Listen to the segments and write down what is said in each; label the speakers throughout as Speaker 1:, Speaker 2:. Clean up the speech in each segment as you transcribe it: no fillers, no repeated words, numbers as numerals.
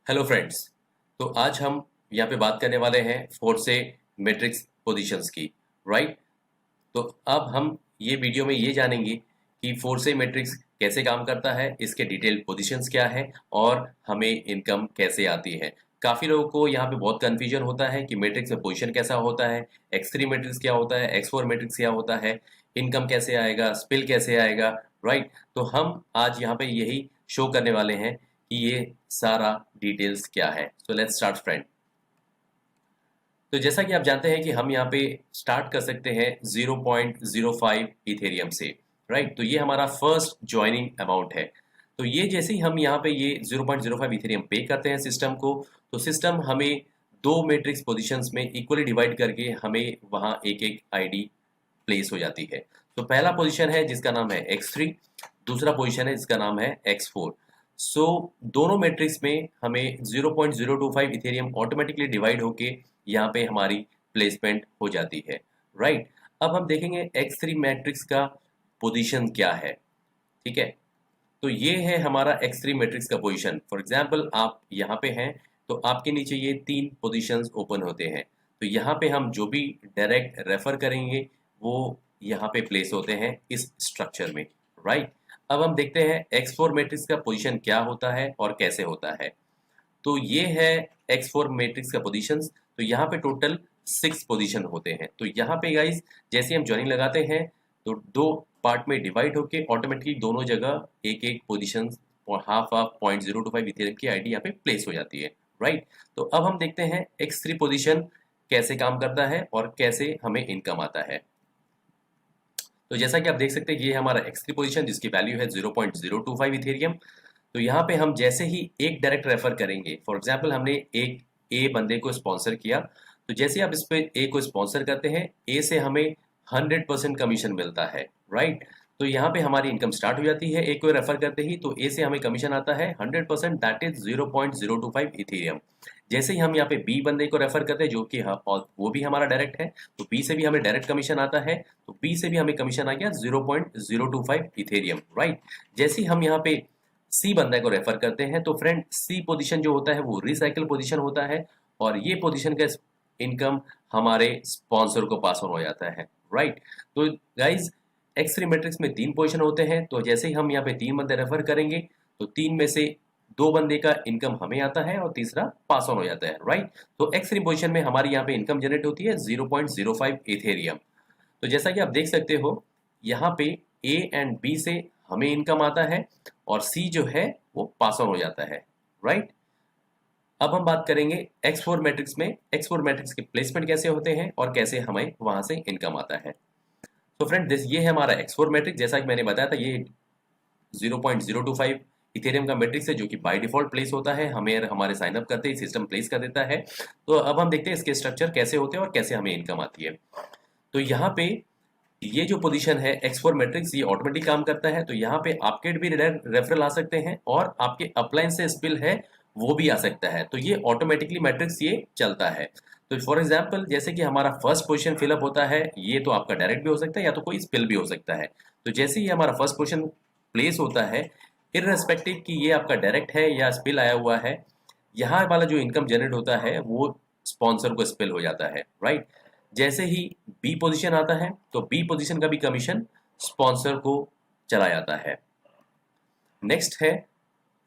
Speaker 1: Hello friends. तो आज हम यहाँ पे बात करने वाले हैं फोर्थ से मैट्रिक्स पोजीशंस की। राइट। तो अब हम ये वीडियो में ये जानेंगे कि फोर्थ से मैट्रिक्स कैसे काम करता है, इसके डिटेल पोजीशंस क्या है और हमें इनकम कैसे आती है। काफ़ी लोगों को यहाँ पे बहुत कन्फ्यूजन होता है कि मैट्रिक्स में पोजीशन कैसा होता है, x3 मैट्रिक्स क्या होता है, x4 मैट्रिक्स क्या होता है, इनकम कैसे आएगा, स्पिल कैसे आएगा। राइट। तो हम आज यहाँ पे यही शो करने वाले हैं कि ये सारा डिटेल्स क्या है। So let's start friend. तो जैसा कि आप जानते हैं कि हम यहाँ पे स्टार्ट कर सकते हैं 0.05 इथेरियम से। राइट। तो ये हमारा फर्स्ट ज्वाइनिंग अमाउंट है। तो ये जैसे ही हम यहाँ पे ये 0.05 इथेरियम पे करते हैं सिस्टम को, तो सिस्टम हमें दो मैट्रिक्स पोजीशंस में इक्वली डिवाइड करके हमें वहाँ एक एक आईडी प्लेस हो जाती है। तो पहला पोजीशन है जिसका नाम है x3, दूसरा पोजीशन है जिसका नाम है x4। सो दोनों मैट्रिक्स में हमें 0.025 इथेरियम ऑटोमेटिकली डिवाइड होके यहाँ पे हमारी प्लेसमेंट हो जाती है। राइट। अब हम देखेंगे x3 मैट्रिक्स का पोजीशन क्या है। ठीक है। तो ये है हमारा x3 मैट्रिक्स का पोजीशन। फॉर एग्जांपल आप यहाँ पे हैं तो आपके नीचे ये तीन पोजीशंस ओपन होते हैं। तो यहाँ पे हम जो भी डायरेक्ट रेफर करेंगे वो यहाँ पे प्लेस होते हैं इस स्ट्रक्चर में। राइट। अब हम देखते हैं x4 मैट्रिक्स का पोजीशन क्या होता है और कैसे होता है। तो ये है x4 मैट्रिक्स का पोजीशंस। तो यहाँ पे टोटल 6 पोजीशन होते हैं। तो यहाँ पे गाइस जैसे हम ज्वाइनिंग लगाते हैं तो दो पार्ट में डिवाइड होके ऑटोमेटिकली दोनों जगह एक एक पोजीशन हाफ हाफ 0.025 इथेरियम की आईडी यहाँ पे प्लेस हो जाती है। राइट। तो अब हम देखते हैं x3 पोजीशन कैसे काम करता है और कैसे हमें इनकम आता है। तो जैसा कि आप देख सकते हैं ये हमारा x3 पोजीशन जिसकी वैल्यू है 0.025 इथेरियम। तो यहाँ पे हम जैसे ही एक डायरेक्ट रेफर करेंगे, फॉर एग्जांपल हमने एक ए बंदे को स्पॉन्सर किया, तो जैसे आप इस पे ए को स्पॉन्सर करते हैं ए से हमें 100% कमीशन मिलता है। राइट। तो यहाँ पे हमारी इनकम स्टार्ट हो जाती है। ए को रेफर करते ही तो ए से हमें कमीशन आता है 100%, दैट इज 0.025 इथेरियम। जैसे ही हम यहाँ पे बी बंदे को रेफर करते हैं जो कि और वो भी हमारा डायरेक्ट है, तो बी से भी हमें डायरेक्ट कमीशन आता है। तो बी से भी हमें कमीशन आ गया 0.025 इथेरियम। राइट। जैसे ही हम यहाँ पे सी बंदा को रेफर करते हैं तो फ्रेंड सी पोजीशन जो होता है वो रिसाइकल पोजीशन होता है और ये पोजीशन का इनकम हमारे स्पॉन्सर को पास ऑन हो जाता है। राइट। तो गाइज x3 मैट्रिक्स में तीन पोजीशन होते हैं। तो जैसे ही हम यहाँ पे तीन बंदे रेफर करेंगे तो तीन में से दो बंदे का इनकम हमें आता है और तीसरा पास ऑन हो जाता है। राइट। तो x3 पोजीशन में हमारी यहाँ पे इनकम जनरेट होती है 0.05 इथेरियम। तो जैसा कि आप देख सकते हो यहाँ पे ए एंड बी से हमें इनकम आता है और सी जो है वो पास ऑन हो जाता है। राइट। अब हम बात करेंगे x4 मैट्रिक्स में। x4 मैट्रिक्स के प्लेसमेंट कैसे होते हैं और कैसे हमें वहां से इनकम आता है। तो फ्रेंड ये है हमारा x4 मैट्रिक्स। जैसा कि मैंने बताया था ये 0.025 इथेरियम का मैट्रिक्स है जो कि बाय डिफॉल्ट प्लेस होता है, हमें हमारे साइन अप करते ही सिस्टम प्लेस कर देता है। तो अब हम देखते हैं इसके स्ट्रक्चर कैसे होते हैं और कैसे हमें इनकम आती है। तो यहाँ पे ये जो पोजीशन है x4 मैट्रिक्स ये ऑटोमेटिक काम करता है। तो यहाँ पे आपके भी रेफरल आ सकते हैं और आपके अपलाइन से स्पिल है वो भी आ सकता है। तो ये ऑटोमेटिकली मैट्रिक्स ये चलता है। तो फॉर एग्जांपल जैसे कि हमारा फर्स्ट पोजीशन फिलअप होता है, ये तो आपका डायरेक्ट भी हो सकता है या तो कोई स्पिल भी हो सकता है। तो जैसे ही हमारा फर्स्ट पोजीशन प्लेस होता है, इररेस्पेक्टिव कि ये आपका डायरेक्ट है या स्पिल आया हुआ है, यहाँ वाला जो इनकम जनरेट होता है वो स्पॉन्सर को स्पिल हो जाता है। राइट। जैसे ही बी पोजीशन आता है तो बी पोजीशन का भी कमीशन स्पॉन्सर को चला जाता है। नेक्स्ट है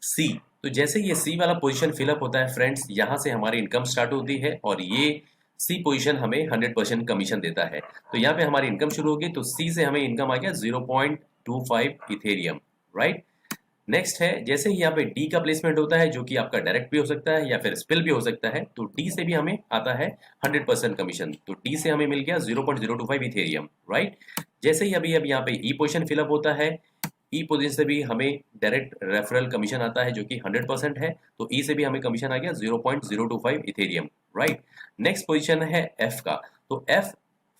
Speaker 1: सी। तो जैसे ये सी वाला पोजीशन फिलअप होता है फ्रेंड्स, यहाँ से हमारी इनकम स्टार्ट होती है और ये सी पोजीशन हमें 100% कमीशन देता है। तो यहाँ पे हमारी इनकम शुरू होगी। तो सी से हमें इनकम आ गया 0.25 इथेरियम। राइट। नेक्स्ट है जैसे ही यहाँ पे डी का प्लेसमेंट होता है जो कि आपका डायरेक्ट भी हो सकता है या फिर स्पिल भी हो सकता है। तो डी से भी हमें आता है 100% कमीशन। तो डी से हमें मिल गया 0.025 इथेरियम। राइट। जैसे ही अभी यहाँ पे ई पोजीशन फिलअप होता है, ई पोजीशन से भी हमें डायरेक्ट रेफरल कमीशन आता है जो कि 100% है। तो ई से भी हमें कमीशन आ गया 0.025 इथेरियम। राइट। नेक्स्ट पोजीशन है एफ का। तो एफ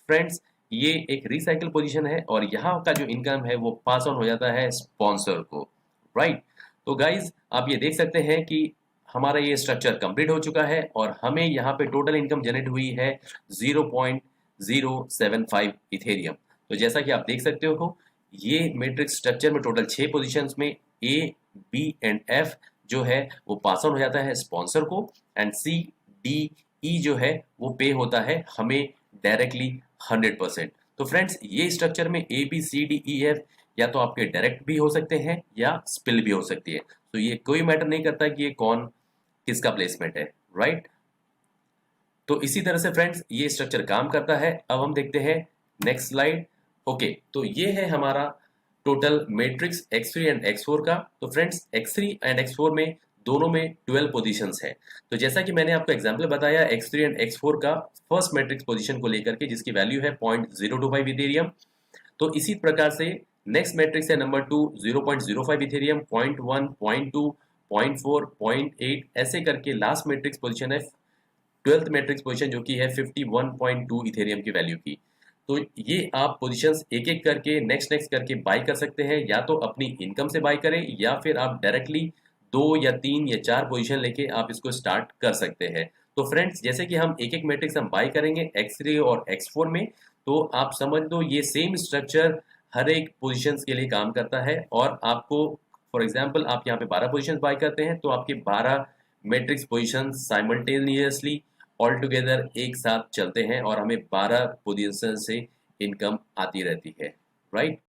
Speaker 1: फ्रेंड्स ये एक रिसाइकल पोजीशन है और यहाँ का जो इनकम है वो पास ऑन हो जाता है स्पॉन्सर को। राइट। तो गाइज आप ये देख सकते हैं कि हमारा ये स्ट्रक्चर कंप्लीट हो चुका है और हमें यहाँ पे टोटल इनकम जनरेट हुई है 0.075 इथेरियम। तो जैसा कि आप देख सकते हो ये मैट्रिक्स स्ट्रक्चर में टोटल 6 पोजीशंस में ए बी एंड एफ जो है वो पास ऑन हो जाता है स्पॉन्सर को, एंड सी डी ई जो है वो पे होता है हमें डायरेक्टली 100%। तो फ्रेंड्स ये स्ट्रक्चर में A B C D E F या तो आपके डायरेक्ट भी हो सकते हैं या स्पिल भी हो सकती है, तो ये कोई मैटर नहीं करता कि ये कौन किसका प्लेसमेंट है, राइट। तो इसी तरह से फ्रेंड्स ये स्ट्रक्चर काम करता है। अब हम देखते हैं नेक्स्ट स्लाइड। ओके, तो ये है हमारा total matrix X3 and X4 का। तो फ्रेंड्स X3 एंड X4 में दोनों में 12 पोजीशंस है। तो जैसा कि मैंने आपको एग्जांपल बताया X3 एंड X4 का फर्स्ट मैट्रिक्स पोजीशन को लेकर के, जिसकी वैल्यू है 0.025 इथेरियम। तो इसी प्रकार से नेक्स्ट मैट्रिक्स है नंबर 2 0.05 इथेरियम, 0.1, 0.2, 0.4, 0.8 ऐसे करके लास्ट मैट्रिक्स पोजीशन है 12th मैट्रिक्स पोजीशन जो कि है 51.2 इथेरियम की वैल्यू की। तो ये आप पोजीशंस एक एक करके नेक्स्ट करके बाय कर सकते हैं, या तो अपनी इनकम से बाय करें या फिर आप डायरेक्टली 2 या 3 या 4 पोजीशन लेके आप इसको स्टार्ट कर सकते हैं। तो फ्रेंड्स जैसे कि हम एक एक मैट्रिक्स हम बाय करेंगे X3 और X4 में, तो आप समझ लो ये सेम स्ट्रक्चर हर एक पोजीशंस के लिए काम करता है। और आपको फॉर एग्जांपल आप यहाँ पे 12 पोजीशंस बाय करते हैं तो आपके 12 matrix positions simultaneously all together एक साथ चलते हैं और हमें 12 पोजीशन से इनकम आती रहती है, राइट।